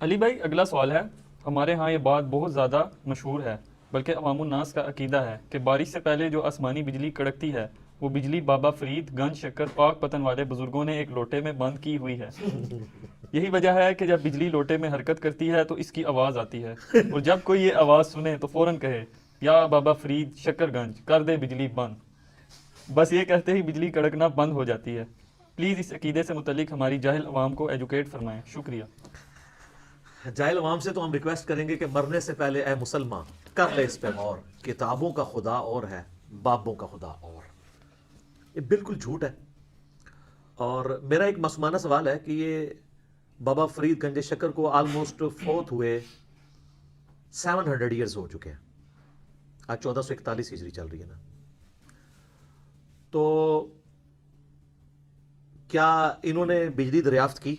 علی بھائی اگلا سوال ہے، ہمارے ہاں یہ بات بہت زیادہ مشہور ہے، بلکہ عوام الناس کا عقیدہ ہے کہ بارش سے پہلے جو آسمانی بجلی کڑکتی ہے وہ بجلی بابا فرید گنج شکر پاک پتن والے بزرگوں نے ایک لوٹے میں بند کی ہوئی ہے۔ یہی وجہ ہے کہ جب بجلی لوٹے میں حرکت کرتی ہے تو اس کی آواز آتی ہے، اور جب کوئی یہ آواز سنے تو فوراً کہے یا بابا فرید شکر گنج کر دے بجلی بند۔ بس یہ کہتے ہی بجلی کڑکنا بند ہو جاتی ہے۔ پلیز اس عقیدے سے متعلق ہماری جاہل عوام کو ایجوکیٹ فرمائیں، شکریہ۔ جاہل عوام سے تو ہم ریکویسٹ کریں گے کہ مرنے سے پہلے اے مسلمان کر لے اس پہ غور، کتابوں کا خدا اور ہے، بابوں کا خدا اور۔ یہ بالکل جھوٹ ہے۔ اور میرا ایک مسمانہ سوال ہے کہ یہ بابا فرید گنج شکر کو آلموسٹ فوت ہوئے 700 ایئرز ہو چکے ہیں، آج 1441 ہجری چل رہی ہے نا، تو کیا انہوں نے بجلی دریافت کی؟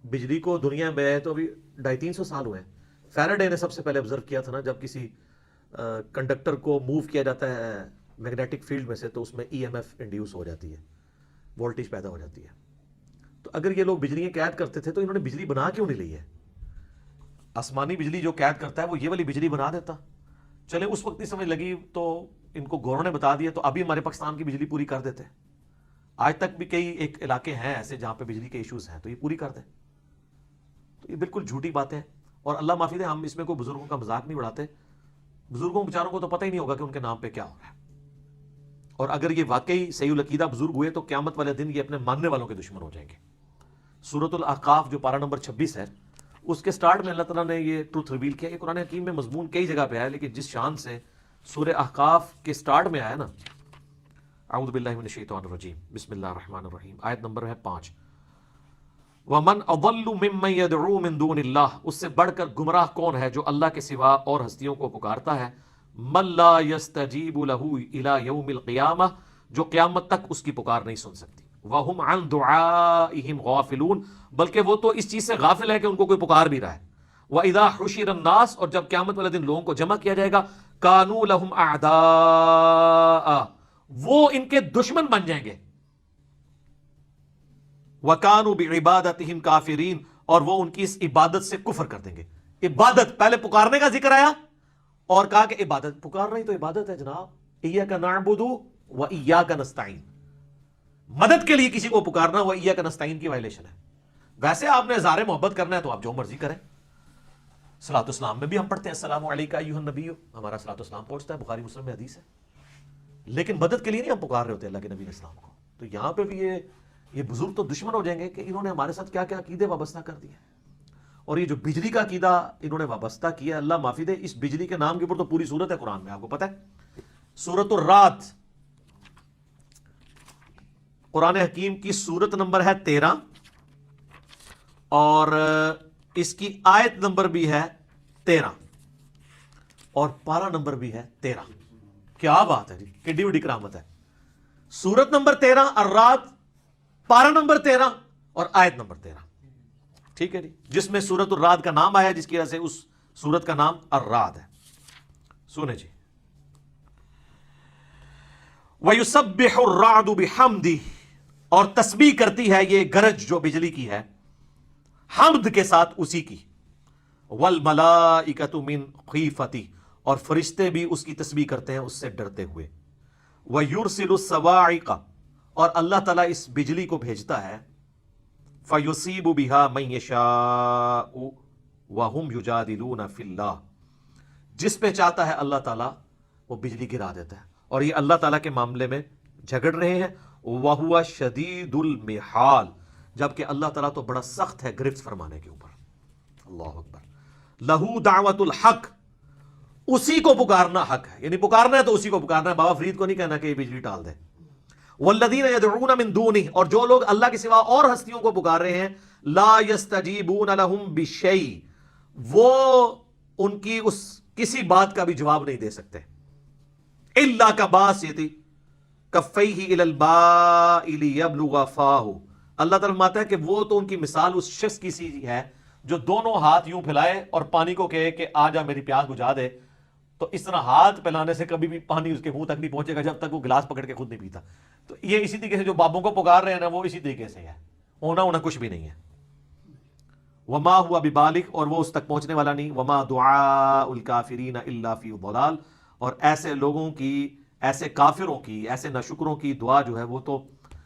بجلی کو دنیا میں تو ابھی 250-300 سال ہوئے ہیں۔ فیراڈے نے سب سے پہلے آبزرو کیا تھا نا، جب کسی کنڈکٹر کو موو کیا جاتا ہے میگنیٹک فیلڈ میں سے تو اس میں ای ایم ایف انڈیوس ہو جاتی ہے، وولٹیج پیدا ہو جاتی ہے۔ تو اگر یہ لوگ بجلیاں قید کرتے تھے تو انہوں نے بجلی بنا کیوں نہیں لی ہے؟ آسمانی بجلی جو قید کرتا ہے وہ یہ والی بجلی بنا دیتا۔ چلے اس وقت نہیں سمجھ لگی تو ان کو گوروں نے بتا دیا تو ابھی ہمارے پاکستان کی بجلی پوری کر دیتے۔ آج تک بھی کئی ایک علاقے ہیں ایسے جہاں پہ بجلی کے ایشوز ہیں، تو یہ پوری کر دیں۔ تو یہ بالکل جھوٹی باتیں ہیں، اور اللہ معافی دے ہم اس میں کوئی بزرگوں کا مذاق نہیں اڑاتے۔ بزرگوں بیچاروں کو تو پتہ ہی نہیں ہوگا کہ ان کے نام پہ کیا ہو رہا ہے، اور اگر یہ واقعی صحیح العقیدہ بزرگ ہوئے تو قیامت والے دن یہ اپنے ماننے والوں کے دشمن ہو جائیں گے۔ سورۃ الاحقاف جو پارہ نمبر 26 ہے، اس کے سٹارٹ میں اللہ تعالیٰ نے یہ ٹروتھ ریویل کیا۔ یہ قرآن حکیم میں مضمون کئی جگہ پہ ہے، لیکن جس شان سے سورہ احقاف کے سٹارٹ میں آیا نا، اعوذ باللہ من الشیطان الرجیم، بسم اللہ الرحمن الرحیم، آیت نمبر ہے 5، وَمَنْ أَضَلُّ مِمَّنْ يَدْعُو مِن دُونِ اللَّهِ، اس سے بڑھ کر گمراہ کون ہے جو اللہ کے سوا اور ہستیوں کو پکارتا ہے، مَن لَا يَسْتَجِيبُ لَهُ إِلَى يَوْمِ الْقِيَامَةِ، جو قیامت تک اس کی پکار نہیں سن سکتی، وَهُمْ عَنْ دُعَائِهِمْ غَافِلُونَ، بلکہ وہ تو اس چیز سے غافل ہے کہ ان کو کوئی پکار بھی رہا ہے، وَإِذَا حُشِرَ النَّاسُ، اور جب قیامت والے دن لوگوں کو جمع کیا جائے گا، كَانُوا لَهُمْ أَعْدَاءَ، وہ ان کے دشمن بن جائیں گے، وَكَانُوا بِعِبَادَتِهِمْ كَافِرِينَ، اور وہ ان کی اس عبادت سے کفر کر دیں گے۔ عبادت، پہلے پکارنے کا ذکر آیا اور کہا کہ عبادت، پکارنا ہی تو عبادت ہے جناب۔ إِيَّاكَ نَعْبُدُ وَإِيَّاكَ نَسْتَعِينُ، مدد کے لیے کسی کو پکارنا وَإِيَّاكَ نَسْتَعِينُ کی وائلیشن ہے۔ ویسے آپ نے اظہار محبت کرنا ہے تو آپ جو مرضی کریں۔ صلاۃ السلام میں بھی ہم پڑھتے ہیں السلام علیکہ ایھا النبی، ہمارا صلاۃ السلام پہنچتا ہے، بخاری مسلم میں حدیث ہے، لیکن مدد کے لیے نہیں ہم پکار رہے ہوتے اللہ کے نبی علیہ السلام کو۔ تو یہاں پہ بھی یہ بزرگ تو دشمن ہو جائیں گے کہ انہوں نے ہمارے ساتھ کیا کیا عقیدے وابستہ کر دیے، اور یہ جو بجلی کا عقیدہ انہوں نے وابستہ کیا، اللہ معافی دے، اس بجلی کے نام کے اوپر تو پوری سورت ہے قرآن میں، آپ کو پتہ ہے، سورۃ الرعد، قرآن حکیم کی سورت نمبر ہے 13، اور اس کی آیت نمبر بھی ہے 13، اور پارہ نمبر بھی ہے 13۔ کیا بات ہے جی، کڈی وڈی کرامت ہے۔ سورت نمبر 13 الرعد، پارہ نمبر 13 اور آیت نمبر 13، ٹھیک ہے جی، جس میں سورت الرعد کا نام آیا، جس کی وجہ سے اس سورت کا نام الرعد ہے۔ سنیں جی، وَيُسَبِّحُ الرَّعْدُ بِحَمْدِهِ، اور تسبیح کرتی ہے یہ گرج جو بجلی کی ہے حمد کے ساتھ اسی کی، وَالْمَلَائِكَةُ مِنْ خِيفَتِهِ، اور فرشتے بھی اس کی تسبیح کرتے ہیں اس سے ڈرتے ہوئے، وَيُرْسِلُ الصَّوَاعِقَ، اور اللہ تعالیٰ اس بجلی کو بھیجتا ہے، فَيُصِيبُ بِهَا مَن يَشَاءُ وَهُمْ يُجَادِلُونَ فِي اللَّهِ، جس پہ چاہتا ہے اللہ تعالیٰ وہ بجلی گرا دیتا ہے، اور یہ اللہ تعالیٰ کے معاملے میں جھگڑ رہے ہیں، وَهُوَ شَدِيدُ الْمِحَالِ، جبکہ اللہ تعالیٰ تو بڑا سخت ہے گرفت فرمانے کے اوپر۔ اللہ اکبر۔ لَهُ دعوت الحق، اسی کو پکارنا حق ہے، یعنی پکارنا ہے تو اسی کو پکارنا ہے، بابا فرید کو نہیں کہنا کہ یہ بجلی ٹال دے۔ والذین یدعون من دونہ، اور جو لوگ اللہ کے سوا اور ہستیوں کو پکار رہے ہیں، لا یستجیبون لہم بشیء، وہ ان کی اس کسی بات کا بھی جواب نہیں دے سکتے، الا کباسط کفیہ الی الباء لیبلغ فاہ، اللہ تعالیٰ فرماتا ہے کہ وہ تو ان کی مثال اس شخص کی سی ہے جو دونوں ہاتھ یوں پھیلائے اور پانی کو کہے کہ آ جا میری پیاس بجھا دے، تو اس طرح ہاتھ پھیلانے سے کبھی بھی پانی اس کے منہ تک نہیں پہنچے گا جب تک وہ گلاس پکڑ کے خود نہیں پیتا۔ تو یہ اسی طریقے سے جو بابوں کو پکار رہے ہیں نا، وہ اسی طریقے سے ہے، ہونا کچھ بھی نہیں ہے۔ وما ہوا ببالغ، اور وہ اس تک پہنچنے والا نہیں، وما دعاء الکافرین الا فی ضلال، اور ایسے لوگوں کی، ایسے کافروں کی، ایسے ناشکروں کی دعا جو ہے وہ تو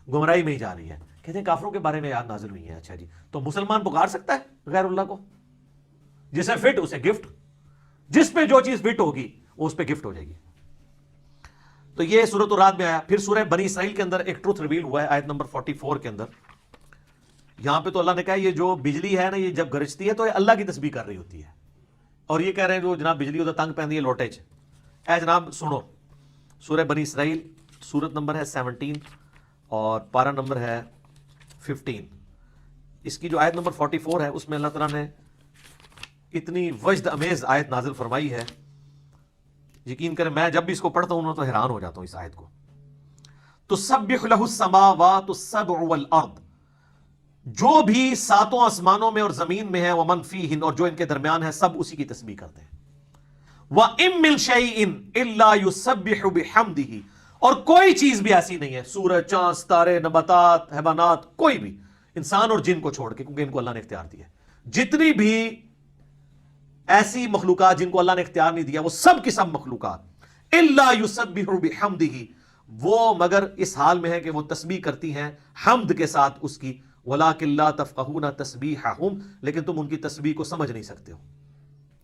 گمراہی میں ہی جا رہی ہے. کہتے ہیں کافروں کے بارے میں یاد نازل ہوئی ہے. اچھا جی، تو مسلمان پکار سکتا ہے غیر اللہ کو؟ جسے فٹ اسے گفٹ، جس پہ جو چیز فٹ ہوگی وہ اس پہ گفٹ ہو جائے گی. تو یہ سورۃ الرعد میں آیا. پھر سورہ بنی اسرائیل کے اندر ایک ٹروتھ ریویل ہوا ہے آیت نمبر 44 کے اندر. یہاں پہ تو اللہ نے کہا یہ جو بجلی ہے نا، یہ جب گرجتی ہے تو یہ اللہ کی تسبیح کر رہی ہوتی ہے. اور یہ کہہ رہے ہیں جو جناب بجلی ہوتا تنگ پہن ہے لوٹے چ. اے جناب سنو، سورہ بنی اسرائیل سورت نمبر ہے 17 اور پارہ نمبر ہے 15. اس کی جو آیت نمبر 44 ہے اس میں اللہ تعالیٰ نے اتنی وجد امیز آیت نازل فرمائی ہے، یقین کریں میں جب بھی اس کو پڑھتا ہوں تو حیران ہو جاتا ہوں اس آیت کو. تسبح لہ السماوات السبع والارض، جو بھی ساتوں آسمانوں میں اور زمین میں ہے، ومن فیہن، اور جو ان کے درمیان ہے، سب اسی کی تسبیح کرتے ہیں. وَإِن مِّن شَيْءٍ إِلَّا يُسَبِّحُ بِحَمْدِهِ، اور کوئی چیز بھی ایسی نہیں ہے، سورج، چاند، ستارے، نباتات، حیوانات، کوئی بھی، انسان اور جن کو چھوڑ کے، کیونکہ ان کو اللہ نے اختیار دیا ہے. جتنی بھی ایسی مخلوقات جن کو اللہ نے اختیار نہیں دیا، وہ سب کی سب مخلوقات الا یسبح بحمدہ، وہ مگر اس حال میں ہے کہ وہ تسبیح کرتی ہیں حمد کے ساتھ اس کی. ولکن لا تفقہون تسبیحہم، لیکن تم ان کی تسبیح کو سمجھ نہیں سکتے ہو.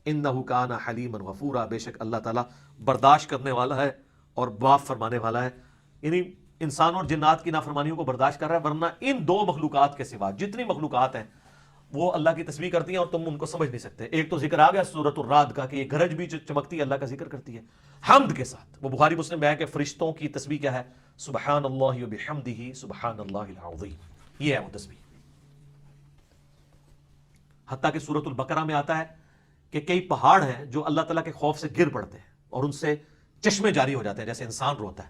انہ کان حلیما غفورا، بے شک اللہ تعالیٰ برداشت کرنے والا ہے اور معاف فرمانے والا ہے. یعنی انسان اور جنات کی نافرمانیوں کو برداشت کر رہا ہے، ورنہ ان دو مخلوقات کے سوا جتنی مخلوقات ہیں وہ اللہ کی تسبیح کرتی ہیں اور تم ان کو سمجھ نہیں سکتے. ایک تو ذکر آ گیا سورۃ الرعد کا کہ یہ گرج بھی چمکتی ہے، اللہ کا ذکر کرتی ہے حمد کے ساتھ. وہ بخاری مسلم میں ہے کہ فرشتوں کی تسبیح کیا ہے؟ سبحان اللہ وبحمدہ سبحان اللہ العظیم، یہ ہے وہ تسبیح. حتیٰ کہ سورۃ البقرہ میں آتا ہے کہ کئی پہاڑ ہیں جو اللہ تعالیٰ کے خوف سے گر پڑتے ہیں اور ان سے چشمے جاری ہو جاتے ہیں جیسے انسان روتا ہے.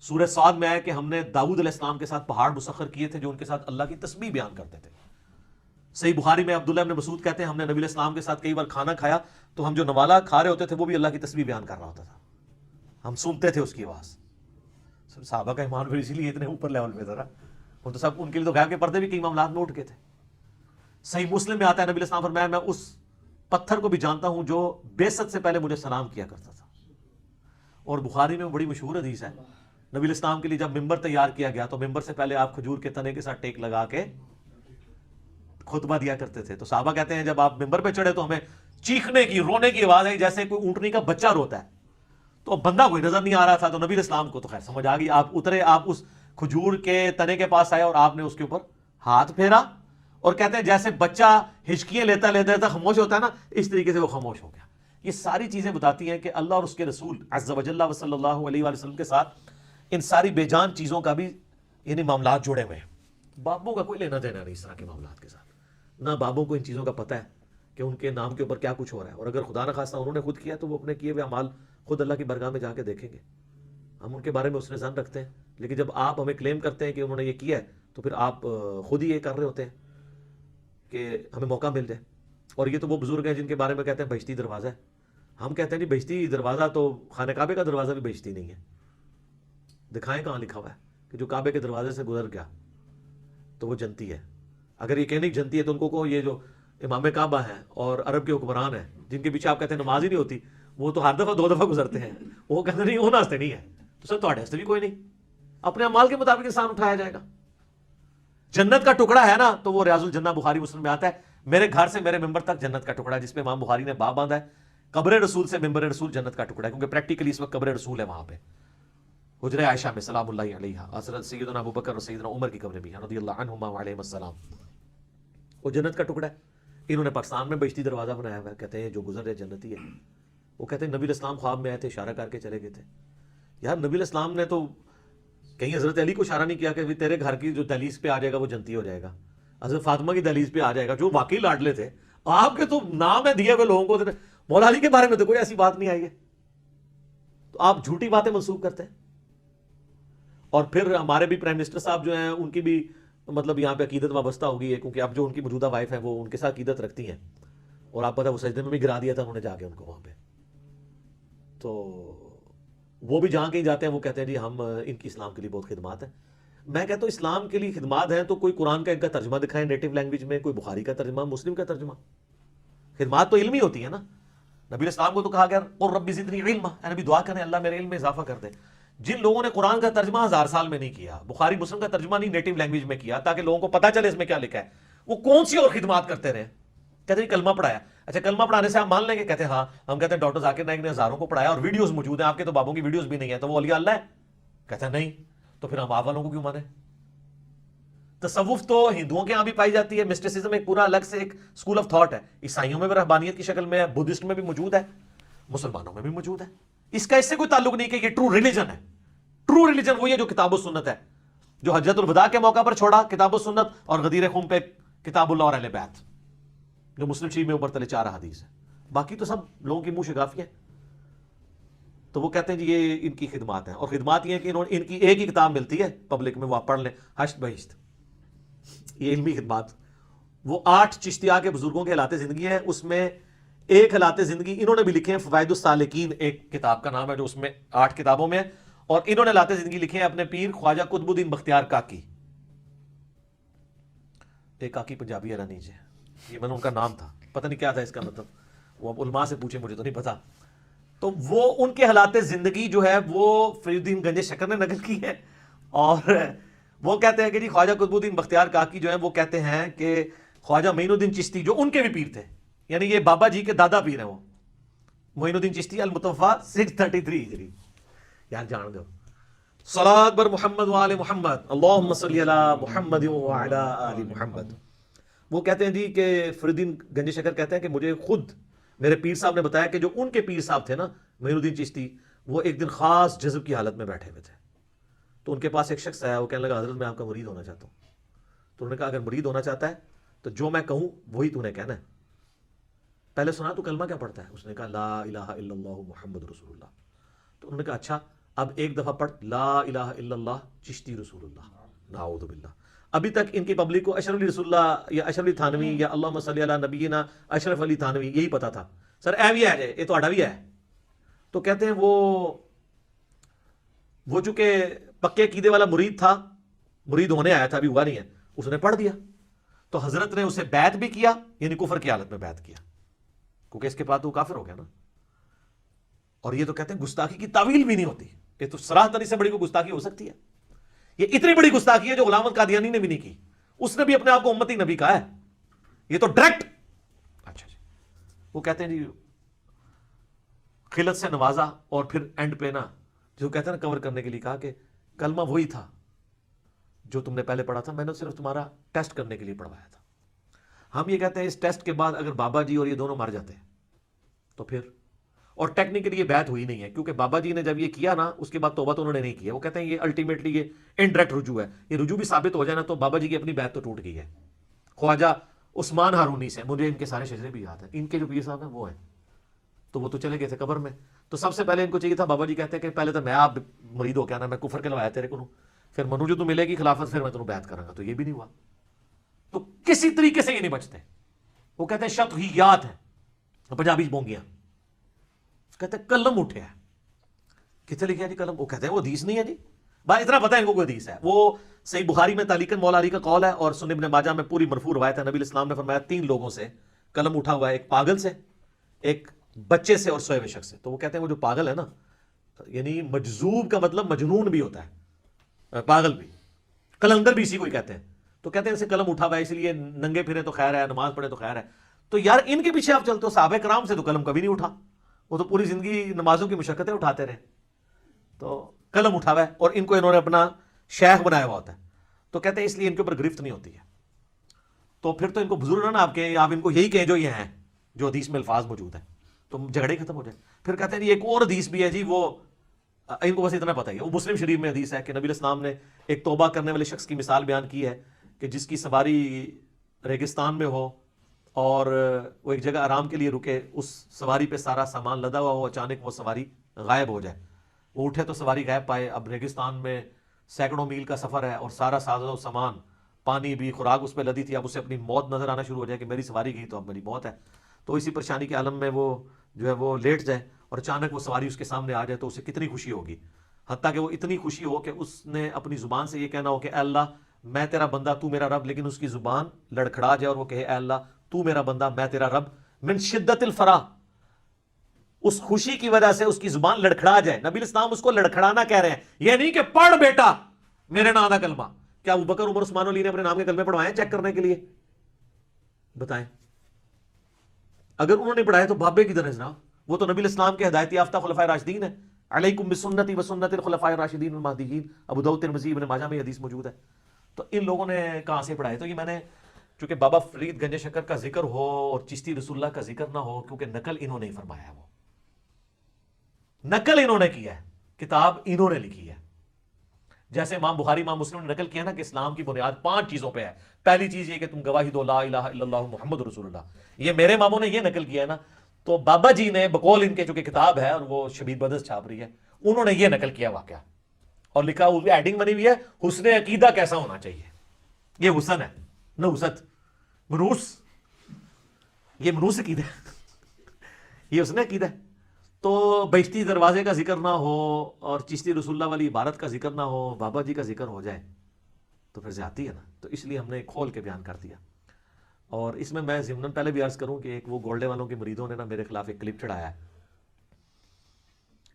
سورہ صاد میں آیا کہ ہم نے داؤد علیہ السلام کے ساتھ پہاڑ مسخر کیے تھے جو ان کے ساتھ اللہ کی تسبیح بیان کرتے تھے. صحیح بخاری میں عبداللہ ابن مسعود کہتے ہیں ہم نے نبی علیہ السلام کے ساتھ کئی بار کھانا کھایا تو ہم جو نوالا کھا رہے ہوتے تھے وہ بھی اللہ کی تسبیح بیان کر رہا ہوتا تھا، ہم سنتے تھے اس کی آواز. صحابہ کا ایمان بھی اسی لیے اتنے اوپر لیول پہ تھا، وہ تو سب ان کے لیے تو غیب کے پردے بھی کئی معاملات میں اٹھ کے تھے. صحیح مسلم میں آتا ہے نبی علیہ السلام فرمایا میں اس پتھر کو بھی جانتا ہوں جو بعثت سے پہلے مجھے سلام کیا کرتا تھا. اور بخاری میں بڑی مشہور حدیث ہے، نبی علیہ السلام کے لیے جب ممبر تیار کیا گیا تو ممبر سے پہلے آپ کھجور کے تنے کے ساتھ ٹیک لگا کے خطبہ دیا کرتے تھے. تو صحابہ کہتے ہیں جب آپ ممبر پہ چڑھے تو ہمیں چیخنے کی، رونے کی آواز آئی جیسے کوئی اونٹنی کا بچہ روتا ہے. تو اب بندہ کوئی نظر نہیں آ رہا تھا تو نبی علیہ السلام کو تو خیر سمجھ آ گئی. آپ اترے، آپ اس کھجور کے تنے کے پاس آئے اور آپ نے اس کے اوپر ہاتھ پھیرا اور کہتے ہیں جیسے بچہ ہچکیاں لیتا لیتا خاموش ہوتا ہے نا، اس طریقے سے وہ خاموش ہو گیا. یہ ساری چیزیں بتاتی ہیں کہ اللہ اور اس کے رسول عز وجل و صلی اللہ علیہ وآلہ وسلم کے ساتھ ان ساری بے جان چیزوں کا بھی یعنی معاملات جڑے ہوئے ہیں. بابوں کا کوئی لینا دینا نہیں اس طرح کے معاملات کے ساتھ. نہ بابوں کو ان چیزوں کا پتہ ہے کہ ان کے نام کے اوپر کیا کچھ ہو رہا ہے، اور اگر خدا نخواستہ انہوں نے خود کیا تو وہ اپنے کیے ہوئے اعمال خود اللہ کی بارگاہ میں جا کے دیکھیں گے. ہم ان کے بارے میں اس نے ظن رکھتے ہیں، لیکن جب آپ ہمیں کلیم کرتے ہیں کہ انہوں نے یہ کیا ہے تو پھر آپ خود ہی یہ کر رہے ہوتے ہیں کہ ہمیں موقع مل جائے. اور یہ تو وہ بزرگ ہیں جن کے بارے میں کہتے ہیں بہشتی دروازہ ہے. ہم کہتے ہیں نہیں بہشتی دروازہ تو خانہ کعبے کا دروازہ بھی بہشتی نہیں ہے. دکھائیں کہاں لکھا ہوا ہے کہ جو کعبے کے دروازے سے گزر گیا تو وہ جنتی ہے. اگر یہ کہنے کی جنتی ہے تو ان کو یہ جو امام کعبہ ہیں اور عرب کے حکمران ہیں جن کے پیچھے آپ کہتے ہیں نماز ہی نہیں ہوتی، وہ تو ہر دفعہ 2 دفعہ گزرتے ہیں، وہ کہتے نہیں وہ ناستے نہیں ہے. تو سر تھوڑے ہستے بھی کوئی نہیں، اپنے اعمال کے مطابق انسان اٹھایا جائے گا. جنت کا ٹکڑا ہے نا تو وہ ریاض الجنہ بخاری مسلم میں آتا ہے میرے گھر سے میرے ممبر تک جنت کا ٹکڑا ہے، جس پہ امام بخاری نے باب باندھا ہے قبر رسول سے ممبر رسول جنت کا ٹکڑا ہے، کیونکہ پریکٹیکلی اس وقت قبر رسول ہے وہاں پہ. حجرہ عائشہ میں سلام اللہ علیہ، حضرت سیدنا ابو بکر اور سیدنا عمر کی قبریں بھی ہیں رضی اللہ عنہما وعلیہم السلام. وہ جنت کا ٹکڑا ہے. انہوں نے پاکستان میں بہشتی دروازہ بنایا ہوا ہے، کہتے ہیں جو گزر رہے جنتی ہے. وہ کہتے ہیں نبی علیہ السلام خواب میں آئے تھے، اشارہ کر کے چلے گئے تھے. یار نبی علیہ السلام نے تو کہیں حضرت علی کو اشارہ نہیں کیا کہ تیرے گھر کی جو دہلیز پہ آ جائے گا وہ جنتی ہو جائے گا، حضرت فاطمہ کی دہلیز پہ آ جائے گا، جو واقعی لاڈلے تھے. آپ کے تو نام ہے دیے ہوئے لوگوں کو، مولا علی کے بارے میں تو کوئی ایسی بات نہیں آئی ہے. تو آپ جھوٹی باتیں منسوخ کرتے ہیں. اور پھر ہمارے بھی پرائم منسٹر صاحب جو ہیں ان کی بھی مطلب یہاں پہ عقیدت وابستہ ہو گئی ہے، کیونکہ اب جو ان کی موجودہ وائف ہے وہ ان کے ساتھ عقیدت رکھتی ہیں، اور آپ پتہ وہ سجدے میں بھی گرا دیا تھا انہوں نے جا کے ان کو وہاں پہ. تو وہ بھی جہاں کہیں جاتے ہیں وہ کہتے ہیں جی ہم ان کی اسلام کے لیے بہت خدمات ہیں. میں کہتا ہوں اسلام کے لیے خدمات ہیں تو کوئی قرآن کا ان کا ترجمہ دکھائیں نیٹو لینگویج میں, کوئی بخاری کا ترجمہ, مسلم کا ترجمہ. خدمات تو علمی ہوتی ہے نا. نبی اسلام کو تو کہا گیا اور رب زدنی علما, اے نبی دعا کریں اللہ میرے علم میں اضافہ کر دے. جن لوگوں نے قرآن کا ترجمہ 1000 سال میں نہیں کیا, بخاری مسلم کا ترجمہ نہیں نیٹو لینگویج میں کیا تاکہ لوگوں کو پتہ چلے اس میں کیا لکھا ہے, وہ کون سی اور خدمات کرتے رہے. کہتے ہیں کلمہ پڑھایا. اچھا کلمہ پڑھانے سے آپ مان لیں گے؟ کہتے ہیں ہاں. ہم کہتے ہیں ڈاکٹر ذاکر نائک نے ہزاروں کو پڑھایا اور ویڈیوز موجود ہیں, آپ کے تو بابوں کی ویڈیوز بھی نہیں ہے, تو وہ اولیاء اللہ ہے؟ کہتے ہیں نہیں. تو پھر ہم آپ والوں کو کیوں مانیں؟ تصوف تو ہندوؤں کے ہاں بھی پائی جاتی ہے, مسٹسزم ایک پورا الگ سے ایک اسکول آف تھاٹ ہے. عیسائیوں میں بھی رہبانیت کی شکل میں ہے, بدھسٹ میں بھی موجود ہے, مسلمانوں میں بھی موجود ہے. اس کا اس سے کوئی تعلق نہیں کہ یہ ٹرو ریلیجن ہے. ٹرو ریلیجن وہی ہے جو کتاب و سنت ہے, جو حجۃ الوداع کے موقع پر چھوڑا کتاب و سنت, اور غدیر خم پہ کتاب اللہ اور اہل بیت, جو مسلم شریف میں اوپر تلے 4 حدیث ہے. باقی تو سب لوگوں کی منہ شگافی ہے. تو وہ کہتے ہیں جی یہ ان کی خدمات ہیں, اور خدمات یہ ہیں کہ ان کی ایک ہی کتاب ملتی ہے پبلک میں, وہ آپ پڑھ لیں, حشت بہشت. یہ علمی خدمات, وہ 8 چشتیہ کے بزرگوں کے حالات زندگی ہیں, اس میں ایک حالات زندگی انہوں نے بھی لکھے ہیں, فوائد السالکین ایک کتاب کا نام ہے جو اس میں 8 کتابوں میں ہے, اور انہوں نے حالات زندگی لکھے ہیں اپنے پیر خواجہ قطب الدین بختیار کاکی. ایک کاکی پنجابی ہے رانی جی, یہ میں نے ان کا نام تھا, پتہ نہیں کیا تھا اس کا مطلب, وہ اب علماء سے پوچھیں, مجھے تو نہیں پتا. تو وہ ان کے حالات زندگی جو ہے وہ فرید الدین گنج شکر نے نقل کی ہے, اور وہ کہتے ہیں کہ جی خواجہ قطب الدین بختیار کاکی جو ہے وہ کہتے ہیں کہ خواجہ معین الدین چشتی جو ان کے بھی پیر تھے, یعنی یہ بابا جی کے دادا پیر ہیں, وہ معین الدین چشتی المتوفا 633 ہجری. یار جان دو صلوات بر محمد و آل محمد, اللہم صلی علی محمد و علی آل محمد. وہ کہتے ہیں جی کہ فرید الدین گنج شکر کہتے ہیں کہ مجھے خود میرے پیر صاحب نے بتایا کہ جو ان کے پیر صاحب تھے نا معین الدین چشتی, وہ ایک دن خاص جذب کی حالت میں بیٹھے ہوئے تھے. تو ان کے پاس ایک شخص آیا, وہ کہنے لگا حضرت میں آپ کا مرید ہونا چاہتا ہوں. تو انہوں نے کہا اگر مرید ہونا چاہتا ہے تو جو میں کہوں وہی تو نے کہنا ہے. پہلے سنا تو کلمہ کیا پڑھتا ہے؟ اس نے کہا لا الہ الا اللہ محمد رسول اللہ. تو انہوں نے کہا اچھا اب ایک دفعہ پڑھ لا الہ الا اللہ چشتی رسول اللہ. نعوذ باللہ. ابھی تک ان کی پبلک کو اشرف علی رسول اللہ یا اشرف علی تھانوی یا اللہم صلی علی نبینا اشرف علی تھانوی یہی پتا تھا. سر اے بھی ہے, یہ تو بھی ہے. تو کہتے ہیں وہ چونکہ پکے عقیدے والا مرید تھا, مرید ہونے آیا تھا, ابھی ہوا نہیں ہے, اس نے پڑھ دیا. تو حضرت نے اسے بیعت بھی کیا, یعنی کفر کی حالت میں بیعت کیا, کیونکہ اس کے بعد وہ کافر ہو گیا نا. اور یہ تو کہتے ہیں گستاخی کی تعویل بھی نہیں ہوتی, یہ تو صراحتاً اس سے بڑی کوئی گستاخی ہو سکتی ہے؟ یہ اتنی بڑی گستاخی ہے جو غلام احمد قادیانی نے بھی نہیں کی, اس نے بھی اپنے آپ کو امتی نبی کہا ہے. یہ تو ڈائریکٹ. اچھا جی, وہ کہتے ہیں جی خلت سے نوازا, اور پھر اینڈ پہ نا جو کہتے ہیں نا کور کرنے کے لیے کہا کہ کلمہ وہی تھا جو تم نے پہلے پڑھا تھا, میں نے صرف تمہارا ٹیسٹ کرنے کے لیے پڑھوایا تھا. ہم یہ کہتے ہیں اس ٹیسٹ کے بعد اگر بابا جی اور یہ دونوں مر جاتے ہیں تو پھر, اور ٹیکنیکلی یہ بیعت ہوئی نہیں ہے, کیونکہ بابا جی نے جب یہ کیا نا اس کے بعد توبہ تو انہوں نے نہیں کیا. وہ کہتے ہیں یہ الٹیمیٹلی یہ انڈائریکٹ رجوع ہے, یہ رجوع بھی ثابت ہو جائے نا تو بابا جی کی اپنی بیعت تو ٹوٹ گئی ہے. خواجہ عثمان ہارونی سے, مجھے ان کے سارے شجرے بھی یاد ہیں, ان کے جو پیر صاحب ہیں وہ ہیں, تو وہ تو چلے گئے تھے قبر میں. تو سب سے پہلے ان کو چاہیے تھا, بابا جی کہتے ہیں کہ پہلے تو میں آپ مرید ہو کے آنا, میں کفر کے لوایا تیرے کو, پھر منو جو تو ملے گی خلافت, پھر میں تمہیں بیعت کروں گا. تو یہ بھی نہیں ہوا. تو کسی طریقے سے یہ نہیں بچتے. وہ کہتے ہیں شطحیات ہیں, پنجابی بونگیاں. کہتے ہیں قلم اٹھے ہے, کتنے لکھے جی قلم؟ وہ کہتے ہیں وہ حدیث نہیں ہے جی. بھائی اتنا پتہ ہے ان کو کوئی حدیث ہے. وہ صحیح بخاری میں تعلیقاً مولا علی کا قول ہے, اور سنن ابن ماجہ میں پوری مرفوع روایت ہے. نبی اسلام نے فرمایا 3 لوگوں سے قلم اٹھا ہوا ہے, ایک پاگل سے, ایک بچے سے, اور سوئے ہوئے شخص سے. تو وہ کہتے ہیں وہ جو پاگل ہے نا, یعنی مجذوب کا مطلب مجنون بھی ہوتا ہے, پاگل بھی, قلندر بھی اسی کو ہی کہتے ہیں. تو کہتے ہیں اسے قلم اٹھا ہوا ہے, اس لیے ننگے پھرے تو خیر ہے, نماز پڑھے تو خیر ہے. تو یار ان کے پیچھے آپ چلتے ہو, صحابہ کرام سے تو قلم کبھی نہیں اٹھا, وہ تو پوری زندگی نمازوں کی مشقتیں اٹھاتے رہے. تو قلم اٹھا ہوا ہے, اور ان کو انہوں نے اپنا شیخ بنایا ہوا ہوتا ہے. تو کہتے ہیں اس لیے ان کے اوپر گرفت نہیں ہوتی ہے. تو پھر تو ان کو بزرگ نا آپ کہیں, آپ ان کو یہی کہیں جو یہ ہیں, جو حدیث میں الفاظ موجود ہیں, تو جھگڑے ختم ہو جائے. پھر کہتے ہیں ایک اور حدیث بھی ہے جی, وہ ان کو بس اتنا پتہ ہی ہے, وہ مسلم شریف میں حدیث ہے کہ نبی اسلام نے ایک توبہ کرنے والے شخص کی مثال بیان کی ہے کہ جس کی سواری ریگستان میں ہو اور وہ ایک جگہ آرام کے لیے رکے, اس سواری پہ سارا سامان لدا ہوا ہو, اچانک وہ سواری غائب ہو جائے, وہ اٹھے تو سواری غائب پائے. اب ریگستان میں سینکڑوں میل کا سفر ہے, اور سارا ساز و سامان, پانی بھی, خوراک اس پہ لدی تھی. اب اسے اپنی موت نظر آنا شروع ہو جائے کہ میری سواری گئی تو اب میری موت ہے. تو اسی پریشانی کے عالم میں وہ جو ہے وہ لیٹ جائے, اور اچانک وہ سواری اس کے سامنے آ جائے تو اسے کتنی خوشی ہوگی. حتیٰ کہ وہ اتنی خوشی ہو کہ اس نے اپنی زبان سے یہ کہنا ہو کہ اے اللہ میں تیرا بندہ تو میرا رب، لیکن اس کی زبان لڑکھڑا جائے اور وہ کہے اے اللہ تو میرا بندہ میں تیرا رب، من شدت الفرح، اس خوشی کی وجہ سے اس کی زبان لڑکھڑا جائے. نبی الاسلام اس کو لڑکھڑانا کہہ رہے ہیں، یہ نہیں کہ پڑھ بیٹا میرے نام کا کلمہ. کیا ابو بکر عمر عثمان علی نے اپنے نام کے کلمے پڑھوائے ہیں چیک کرنے کے لیے؟ بتائیں. اگر انہوں نے پڑھائے تو بابے کی طرح جناب، وہ تو نبی الاسلام کے ہدایت یافتہ خلفائے راشدین ہیں. علیکم بسنتی وسنت الخلفاء الراشدین المہدیین، ابو داؤد ترمذی ابن ماجہ میں حدیث موجود ہے. تو ان لوگوں نے کہاں سے پڑھائے؟ تو یہ میں نے چونکہ بابا فرید گنج شکر کا ذکر ہو اور چشتی رسول اللہ کا ذکر نہ ہو، کیونکہ نقل انہوں نے فرمایا ہے، وہ نقل انہوں نے کیا ہے، کتاب انہوں نے لکھی ہے. جیسے امام بخاری امام مسلم نے نقل کیا نا کہ اسلام کی بنیاد 5 چیزوں پہ ہے. پہلی چیز یہ کہ تم گواہی دو لا الہ الا اللہ محمد رسول اللہ. یہ میرے ماموں نے یہ نقل کیا ہے نا. تو بابا جی نے بقول ان کے چونکہ کتاب ہے اور وہ شبیر بدرس چھاپ رہی ہے، انہوں نے یہ نقل کیا واقعہ اور لکھا، اس میں ایڈنگ بنی ہوئی ہے حسن عقیدہ کیسا ہونا چاہیے. یہ حسن ہے نہ حسد، منوس، یہ منوس عقیدہ ہے، یہ حسن عقیدہ ہے. تو بہشتی دروازے کا ذکر نہ ہو اور چشتی رسول اللہ والی عبارت کا ذکر نہ ہو، بابا جی کا ذکر ہو جائے تو پھر زیادتی ہے نا. تو اس لیے ہم نے کھول کے بیان کر دیا. اور اس میں ضمن پہلے بھی عرض کروں کہ ایک وہ گولڈے والوں کے مریدوں نے نا میرے خلاف ایک کلپ چڑھایا ہے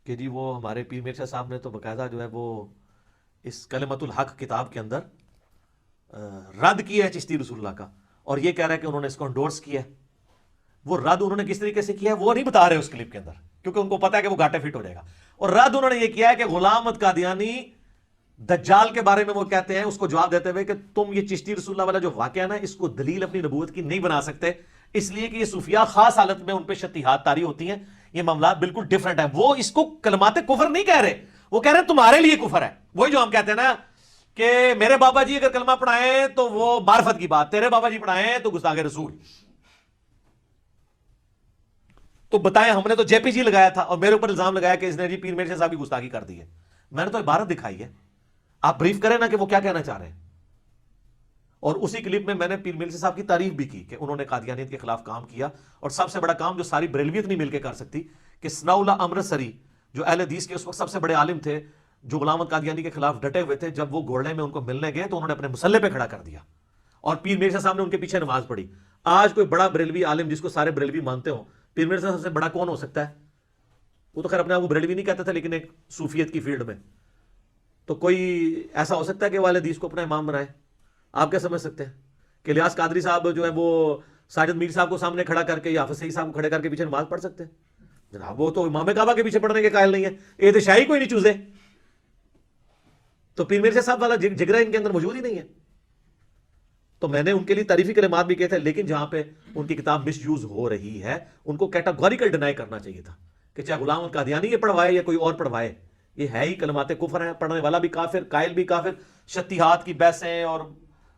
کہ جی وہ ہمارے پیر میر شاہ صاحب نے تو باقاعدہ جو ہے وہ اس کلمت الحق کتاب کے اندر رد کیا ہے چشتی رسول اللہ کا، اور یہ کہہ رہا ہے کہ انہوں نے اس کو انڈورس کیا ہے. وہ رد انہوں نے کس طریقے سے کیا ہے وہ نہیں بتا رہے اس کلپ کے اندر، کیونکہ ان کو پتا ہے کہ وہ گھاٹے فٹ ہو جائے گا. اور رد انہوں نے یہ کیا ہے کہ غلام احمد قادیانی دجال کے بارے میں وہ کہتے ہیں، اس کو جواب دیتے ہوئے کہ تم یہ چشتی رسول اللہ والا جو واقعہ ہے نا، اس کو دلیل اپنی نبوت کی نہیں بنا سکتے، اس لیے کہ یہ صوفیاء خاص حالت میں ان پہ شتیحات طاری ہوتی ہیں، یہ معاملات بالکل ڈیفرنٹ ہیں. وہ اس کو کلمات کفر نہیں کہہ رہے، وہ کہہ رہے ہیں تمہارے لیے کفر ہے. وہی جو ہم کہتے ہیں نا کہ میرے بابا جی اگر کلمہ پڑھائیں تو وہ معرفت کی بات، تیرے بابا جی پڑھائیں تو گستاخ رسول. تو بتائیں، ہم نے تو جے پی جی لگایا تھا اور میرے اوپر الزام لگایا کہ اس نے جی پیر میرے صاحب کی گستاخی کر دی ہے. میں نے تو عبارت دکھائی ہے، آپ بریف کریں نا کہ وہ کیا کہنا چاہ رہے ہیں. اور اسی کلپ میں نے پیر میرزا صاحب کی تعریف بھی کی کہ انہوں نے قادیانیت کے خلاف کام کیا، اور سب سے بڑا کام جو ساری بریلویت نہیں مل کے کر سکتی کہ ثناء اللہ امرتسری جو اہل حدیث کے اس وقت سب سے بڑے عالم تھے، جو غلام احمد قادیانی کے خلاف ڈٹے ہوئے تھے، جب وہ گھوڑے میں ان کو ملنے گئے تو انہوں نے اپنے مسلح پہ کھڑا کر دیا اور پیر میرزا صاحب نے ان کے پیچھے نماز پڑھی. آج کوئی بڑا بریلوی عالم جس کو سارے بریلوی مانتے ہوں، پیر میرزا صاحب سے بڑا کون ہو سکتا ہے؟ وہ تو خیر اپنے آپ کو بریلوی نہیں کہتے تھے لیکن ایک صوفیت کی فیلڈ میں. تو کوئی ایسا ہو سکتا ہے کہ والے حدیث کو اپنا امام بنائے؟ آپ کیا سمجھ سکتے ہیں کہ الیاس قادری صاحب جو ہے وہ ساجد میر صاحب کو سامنے کھڑا کر کے یا حافظ سعید صاحب کو کھڑے کر کے پیچھے نماز پڑھ سکتے ہیں؟ جناب وہ تو امام کعبہ کے پیچھے پڑھنے کے قائل نہیں ہے، یہ تو شاہی کوئی نہیں چوزے. تو پیر میرزا صاحب والا جگرہ ان کے اندر موجود ہی نہیں ہے. تو میں نے ان کے لیے تعریفی کلمات بھی کہے تھے، لیکن جہاں پہ ان کی کتاب مس یوز ہو رہی ہے ان کو کیٹاگوریکل ڈینائی کرنا چاہیے تھا کہ چاہے غلام احمد قادیانی یہ پڑھوائے یا کوئی اور پڑھوائے، یہ ہے ہی کلمات کفر ہیں، پڑھنے والا بھی کافر، قائل بھی کافر. شتیحات کی بحثیں اور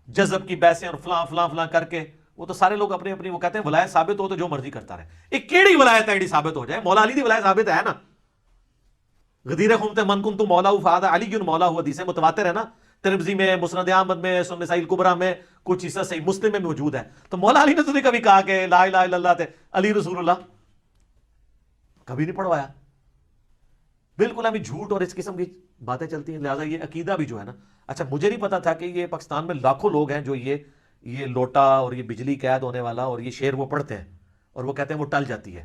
جذب کی بحثیں اور فلاں فلاں فلاں کر کے وہ تو سارے لوگ اپنی اپنی وہ کہتے ہیں ولایت ثابت ہو تو جو مرضی کرتا رہے. ایک کیڑی ولایت ہے ثابت ہو جائے؟ مولا علی دی ولایت ثابت ہے نا. غدیر خمت من کنت مولا فہذا علی مولا ہوا، حدیث متواتر ہے نا، ترمذی میں، مسند احمد میں، سنن نسائی الکبریٰ میں، کچھ حصہ صحیح مسلم میں موجود ہے. تو مولا علی نے تو نہیں کبھی کہا کہ لا الہ الا اللہ تھے علی رسول اللہ، کبھی نہیں پڑھوایا. بالکل ابھی جھوٹ اور اس قسم کی باتیں چلتی ہیں. لہٰذا یہ عقیدہ بھی جو ہے نا، اچھا مجھے نہیں پتا تھا کہ یہ پاکستان میں لاکھوں لوگ ہیں جو یہ لوٹا اور یہ بجلی قید ہونے والا اور یہ شعر وہ پڑھتے ہیں اور وہ کہتے ہیں وہ ٹل جاتی ہے.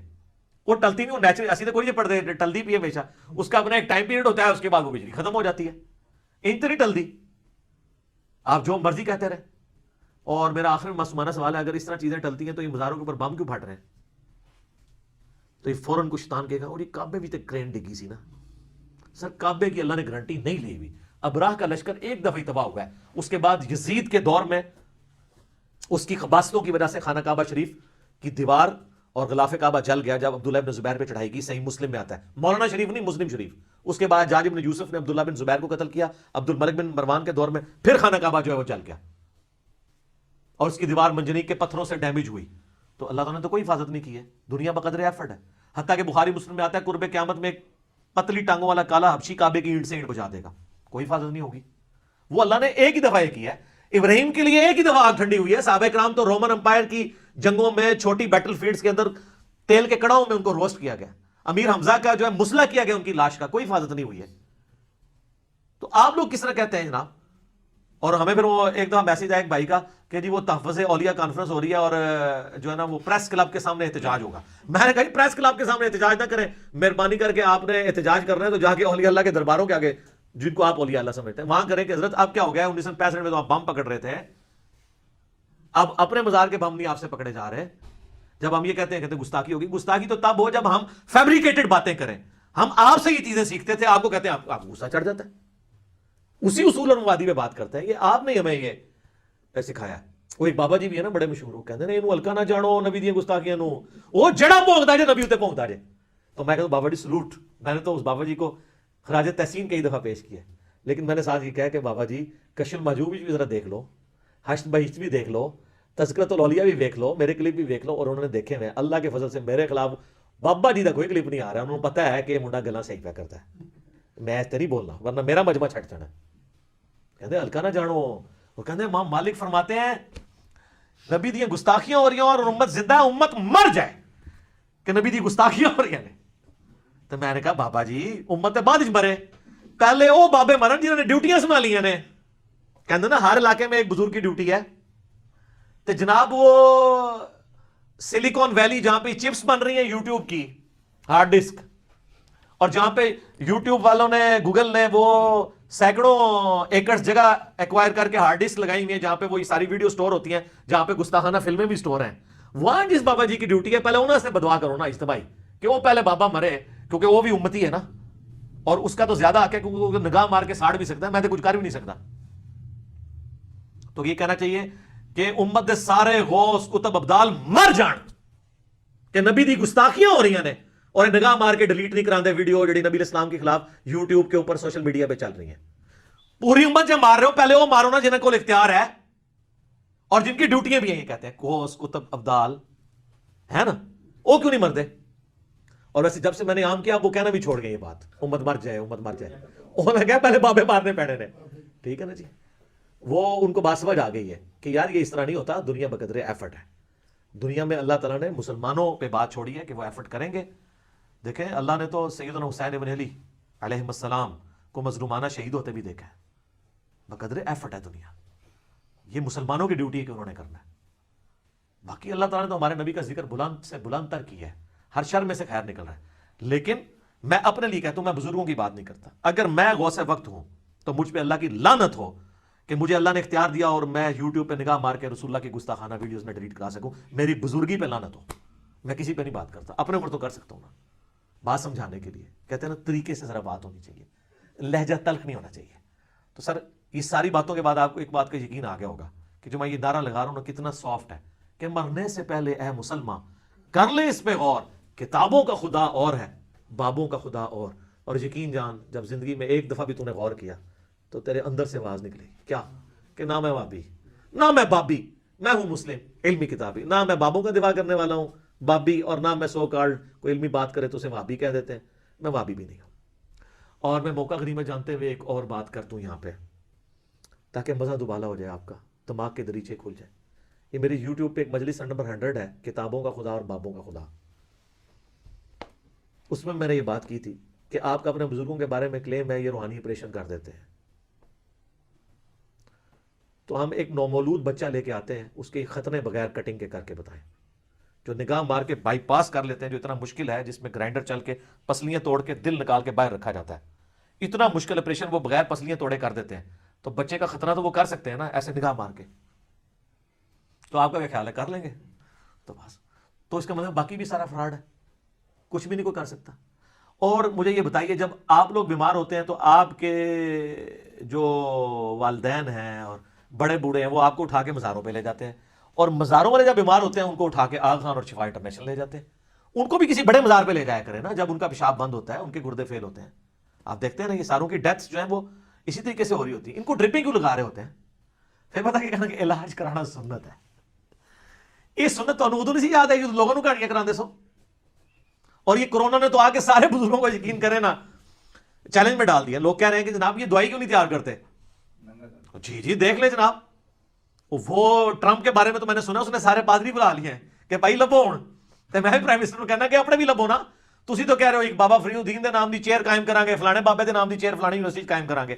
وہ ٹلتی نہیں، وہ نیچرل ایسی تو کوئی نہیں پڑھتے، ٹلتی بھی ہے ہمیشہ. اس کا اپنا ایک ٹائم پیریڈ ہوتا ہے، اس کے بعد وہ بجلی ختم ہو جاتی ہے. ان تو نہیں ٹلتی، آپ جو مرضی کہتے رہے. اور میرا آخر میں معصومانہ سوال ہے، اگر اس طرح چیزیں ٹلتی ہیں تو یہ مزاروں کے اوپر بم کیوں پھٹ رہے ہیں؟ تو یہ فوراً کچھ شیطان کہے گا اور یہ کعبے بھی تک کرین ڈگی سی نا. سر کعبے کی اللہ نے گارنٹی نہیں لی ہوئی. ابراہ کا لشکر ایک دفعہ ہی تباہ ہوا ہے، اس کے بعد یزید کے دور میں اس کی خباثتوں کی وجہ سے خانہ کعبہ شریف کی دیوار اور غلاف کعبہ جل گیا جب عبداللہ بن زبیر پہ چڑھائی کی. صحیح مسلم میں آتا ہے، مولانا شریف نہیں، مسلم شریف. اس کے بعد جاج بن یوسف نے عبداللہ بن زبیر کو قتل کیا، عبد الملک بن مروان کے دور میں پھر خانہ کعبہ جو ہے وہ جل گیا اور اس کی دیوار منجنیق کے پتھروں سے ڈیمیج ہوئی. تو اللہ تعالیٰ نے تو کوئی حفاظت نہیں کی ہے، دنیا بقدر ایفرٹ ہے. حتیٰ کہ بخاری مسلم میں آتا ہے قرب قیامت میں ایک پتلی ٹانگوں والا کالا حبشی کعبے کی اینٹ سے اینٹ بجا دے گا، کوئی حفاظت نہیں ہوگی. وہ اللہ نے ایک ہی دفعہ یہ کیا ہے. ابراہیم کے لیے ایک ہی دفعہ آگ ٹھنڈی ہوئی ہے. صحابہ کرام تو رومن امپائر کی جنگوں میں چھوٹی بیٹل فیلڈز کے اندر تیل کے کڑاؤں میں ان کو روسٹ کیا گیا. امیر حمزہ کا جو ہے مسلح کیا گیا ان کی لاش کا، کوئی حفاظت نہیں ہوئی ہے. تو آپ لوگ کس طرح کہتے ہیں جناب؟ اور ہمیں پھر وہ ایک دفعہ میسج آیا ایک بھائی کا کہ جی وہ تحفظ اولیاء کانفرنس ہو رہی ہے اور جو ہے نا وہ پریس کلب کے سامنے احتجاج ہوگا. میں نے کہا پریس کلب کے سامنے احتجاج نہ کریں, مہربانی کر کے آپ نے احتجاج کرنا ہے تو جا کے اولیاء اللہ کے درباروں کے آگے جن کو آپ اولیاء اللہ سمجھتے ہیں وہاں کریں کہ حضرت اب کیا ہو گیا 1965 میں تو آپ بم پکڑ رہے تھے, اب اپنے مزار کے بم نہیں آپ سے پکڑے جا رہے. جب ہم یہ کہتے ہیں کہتے گستاخی ہوگی, گستاخی تو تب ہو جب ہم فیبریکیٹڈ باتیں کریں. ہم آپ سے یہ چیزیں سیکھتے تھے, آپ کو کہتے ہیں آپ غصہ چڑھ جاتا ہے, اسی اصول اور مبادی پہ بات کرتے ہیں. یہ آپ نے ہمیں یہ سکھایا. وہ ایک بابا جی بھی ہے نا بڑے مشہور, وہ کہتے ہیں ہلکا نہ جانو نبی دی گستاخیاں نو, وہ جڑا پونکتا جے نبی تے پونکتا جے. تو میں کہتا ہوں بابا جی سلوٹ, میں نے تو اس بابا جی کو خراج تحسین کئی دفعہ پیش کیا, لیکن میں نے ساتھ یہ کہا کہ بابا جی کشف المحجوب بھی ذرا دیکھ لو, حشر بہشت بھی دیکھ لو, تذکرۃ الاولیاء بھی دیکھ لو, میرے کلپ بھی دیکھ لو. اور انہوں نے دیکھے ہوئے اللہ کے فضل سے میرے خلاف بابا جی کا کوئی کلپ نہیں آ رہا. انہوں نے پتا ہے کہ یہ منڈا گلا صحیح پہ کرتا ہے, میں تیری بولنا ورنہ میرا مجمع چھٹ جانا. کہتے ہلکا نہ جانو, وہ کہتے ہیں امام مالک فرماتے ہیں نبی دی گستاخیاں ہو رہی ہیں اور امت زندہ ہے, امت مر جائے کہ نبی دی گستاخیاں ہو رہی ہیں. تو میں نے کہا بابا جی امت بعد مرے, پہلے وہ بابے مرن جنہوں نے ڈیوٹیاں سنبھالی نے. کہتے نا ہر علاقے میں ایک بزرگ کی ڈیوٹی ہے. تو جناب وہ سلیکون ویلی جہاں پہ چپس بن رہی ہیں یوٹیوب کی ہارڈ ڈسک, اور جہاں پہ یوٹیوب والوں نے گوگل نے وہ سینکڑوں ایکڑ جگہ ایکوائر کر کے ہارڈ ڈسک لگائی ہوئی ہیں جہاں پہ وہ ساری ویڈیو سٹور ہوتی ہیں, جہاں پہ گستاخانہ فلمیں بھی سٹور ہیں, وہاں جس بابا جی کی ڈیوٹی ہے پہلے انہوں سے بدعا کرو نا اجتماعی کہ وہ پہلے بابا مرے, کیونکہ وہ بھی امتی ہے نا, اور اس کا تو زیادہ حق ہے کیونکہ وہ نگاہ مار کے ساڑ بھی سکتا ہے, میں تو کچھ کر بھی نہیں سکتا. تو یہ کہنا چاہیے کہ امت دے سارے غوث کتب ابدال مر جان کہ نبی دی گستاخیاں ہو رہی ہیں نے, اور نگاہ مار کے ڈیلیٹ نہیں کراندے ویڈیو جڑی نبی اسلام کے خلاف یوٹیوب کے اوپر سوشل میڈیا پہ چل رہی ہیں. پوری امت جب مار رہے ہو پہلے وہ مارو نا جنہیں کو اختیار ہے اور جن کی ڈیوٹیاں بھی ہیں. یہ کہتے ہیں غوث کتب ابدال ہے نا, وہ کیوں نہیں مرتے؟ اور ویسے جب سے میں نے عام کیا وہ کہنا بھی چھوڑ گئے یہ بات, امت مر جائے امت مر جائے. انہوں نے کہا پہلے بابے مارنے پڑے نے. ٹھیک ہے نا جی, وہ ان کو بات سمجھ آ گئی ہے کہ یار یہ اس طرح نہیں ہوتا, دنیا بقدر ایفرٹ ہے. دنیا میں اللہ تعالیٰ نے مسلمانوں پہ بات چھوڑی ہے کہ وہ ایفرٹ کریں گے. دیکھیں اللہ نے تو سیدنا حسین ابن علی علیہ السلام کو مظلومانہ شہید ہوتے بھی دیکھا ہے. بقدر ایفرٹ ہے دنیا, یہ مسلمانوں کی ڈیوٹی ہے کہ انہوں نے کرنا ہے. باقی اللہ تعالیٰ نے تو ہمارے نبی کا ذکر بلند سے بلند تر کیا ہے, ہر شر میں سے خیر نکل رہا ہے. لیکن میں اپنے لیے کہتا ہوں, میں بزرگوں کی بات نہیں کرتا. اگر میں غوث وقت ہوں تو مجھ پہ اللہ کی لعنت ہو کہ مجھے اللہ نے اختیار دیا اور میں یوٹیوب پہ نگاہ مار کے رسول اللہ کی گستاخانہ ویڈیوز میں ڈیلیٹ کرا سکوں. میری بزرگی پہ لعنت ہو. میں کسی پہ نہیں بات کرتا, اپنے اوپر تو کر سکتا ہوں نا, بات سمجھانے کے لیے. کہتے ہیں نا طریقے سے ذرا بات ہونی چاہیے, لہجہ تلخ نہیں ہونا چاہیے. تو سر یہ ساری باتوں کے بعد آپ کو ایک بات کا یقین آ گیا ہوگا کہ جو میں یہ نعرہ لگا رہا ہوں نا کتنا سافٹ ہے کہ مرنے سے پہلے اے مسلمان کر لے اس پہ غور, کتابوں کا خدا اور ہے بابوں کا خدا اور یقین جان جب زندگی میں ایک دفعہ بھی تو نے غور کیا تو تیرے اندر سے آواز نکلے گی کیا کہ نہ میں وابی نہ میں بابی, میں ہوں مسلم علمی کتابی, نہ میں بابوں کا دفاع کرنے والا ہوں بابی, اور نہ میں سو کارڈ کوئی علمی بات کرے تو اسے وابی کہہ دیتے ہیں. میں وابی بھی نہیں ہوں. اور میں موقع غنیمت جانتے ہوئے ایک اور بات کر دوں یہاں پہ تاکہ مزہ دوبالا ہو جائے, آپ کا دماغ کے دریچے کھل جائے. یہ میری یوٹیوب پہ ایک مجلس نمبر 100 ہے, کتابوں کا خدا اور بابوں کا خدا. اس میں میں نے یہ بات کی تھی کہ آپ کا اپنے بزرگوں کے بارے میں کلیم ہے یہ روحانی آپریشن کر دیتے ہیں. تو ہم ایک نومولود بچہ لے کے آتے ہیں, اس کے ختنے بغیر کٹنگ کے کر کے بتائیں, جو نگاہ مار کے بائی پاس کر لیتے ہیں, جو اتنا مشکل ہے جس میں گرائنڈر چل کے پسلیاں توڑ کے دل نکال کے باہر رکھا جاتا ہے. اتنا مشکل آپریشن وہ بغیر پسلیاں توڑے کر دیتے ہیں. تو بچے کا خطرہ تو وہ کر سکتے ہیں نا ایسے نگاہ مار کے. تو آپ کا کیا خیال ہے, کر لیں گے؟ تو بس, تو اس کا مطلب باقی بھی سارا فراڈ ہے, کچھ بھی نہیں کوئی کر سکتا. اور مجھے یہ بتائیے جب آپ لوگ بیمار ہوتے ہیں تو آپ کے جو والدین ہیں اور بڑے بوڑھے ہیں وہ آپ کو اٹھا کے مزاروں پہ لے جاتے ہیں, اور مزاروں والے جب بیمار ہوتے ہیں ان کو اٹھا کے آغا خان اور شفا انٹرنیشنل لے جاتے ہیں. ان کو بھی کسی بڑے مزار پہ لے جایا کرے نا جب ان کا پیشاب بند ہوتا ہے, ان کے گردے فیل ہوتے ہیں. آپ دیکھتے ہیں نا یہ ساروں کی ڈیتھس جو ہیں وہ اسی طریقے سے ہو رہی ہوتی ہیں. ان کو ڈرپنگ کیوں لگا رہے ہوتے ہیں؟ پھر پتا کہ کہنا کہ علاج کرانا سنت ہے. یہ سنت تو ادو نہیں یاد ہے کہ لوگوں کو کہانیاں کراندے سو. اور یہ کورونا نے تو آ کے سارے بزرگوں کو یقین کرے نا چیلنج میں ڈال دیا. لوگ کہہ رہے ہیں کہ جناب یہ دوائی کیوں نہیں تیار کرتے؟ جی جی دیکھ لیں جناب, وہ ٹرمپ کے بارے میں تو میں نے سنا اس نے سارے پادری بلا لیے ہیں کہ بھائی لبو ہوں, تو میں بھی پرائم منسٹر کو کہنا کہ اپنے بھی لبو نا, ਤੁਸੀਂ ਤਾਂ ਕਹਿ ਰਹੇ ਹੋ ਇੱਕ ਬਾਬਾ ਫਰੀਦੁਦੀਨ ਦੇ ਨਾਮ ਦੀ ਚੇਅਰ ਕਾਇਮ ਕਰਾਂਗੇ, ਫਲਾਣੇ ਬਾਬੇ ਦੇ ਨਾਮ ਦੀ ਚੇਅਰ ਫਲਾਣੀ ਯੂਨੀਵਰਸਿਟੀ ਕਾਇਮ ਕਰਾਂਗੇ।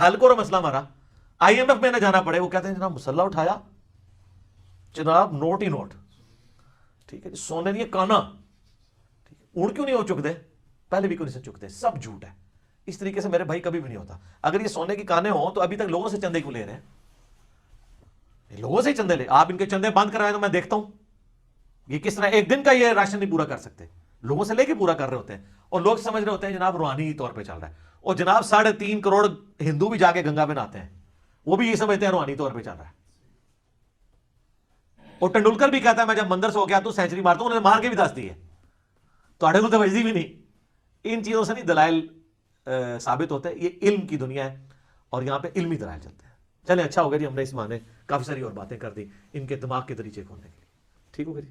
حل کرو مسئلہ ہمارا، آئی ایم ایف میں نہ جانا پڑے۔ وہ کہتے ہیں جناب مسلح اٹھایا جناب نوٹ ہی نوٹ، ٹھیک ہے جی، سونے دیے کانا، اڑ کیوں نہیں ہو چکتے، پہلے بھی کیوں نہیں سے چکتے، سب جھوٹ ہے۔ اس طریقے سے میرے بھائی کبھی بھی نہیں ہوتا۔ اگر یہ سونے کے کانے ہوں تو ابھی تک لوگوں سے چندے کیوں لے رہے ہیں؟ لوگوں سے چندے لے، آپ ان کے چندے بند کروائے تو میں دیکھتا ہوں یہ کس طرح ایک دن کا یہ راشن نہیں پورا کر سکتے، لوگوں سے لے کے پورا کر رہے ہوتے ہیں، اور لوگ سمجھ رہے ہوتے ہیں جناب روحانی طور پہ چل رہا ہے۔ اور جناب 3.5 کروڑ ہندو بھی جا کے گنگا میں نہاتے ہیں، وہ بھی یہ سمجھتے ہیں روحانی طور پہ چل رہا ہے۔ اور ٹنڈولکر بھی کہتا ہے میں جب مندر سے ہو گیا تو سینچری مارتا ہوں، انہوں نے مار کے بھی دس دی ہے، تو اڑے کو تو بجتی بھی نہیں۔ ان چیزوں سے نہیں دلائل ثابت ہوتے، یہ علم کی دنیا ہے اور یہاں پہ علمی دلائل چلتے ہیں۔ چلیں اچھا ہو گیا جی، ہم نے اس معنی کافی ساری اور باتیں کر دی ان کے دماغ کے دریچے کھولنے کے لیے، ٹھیک ہو گیا جی۔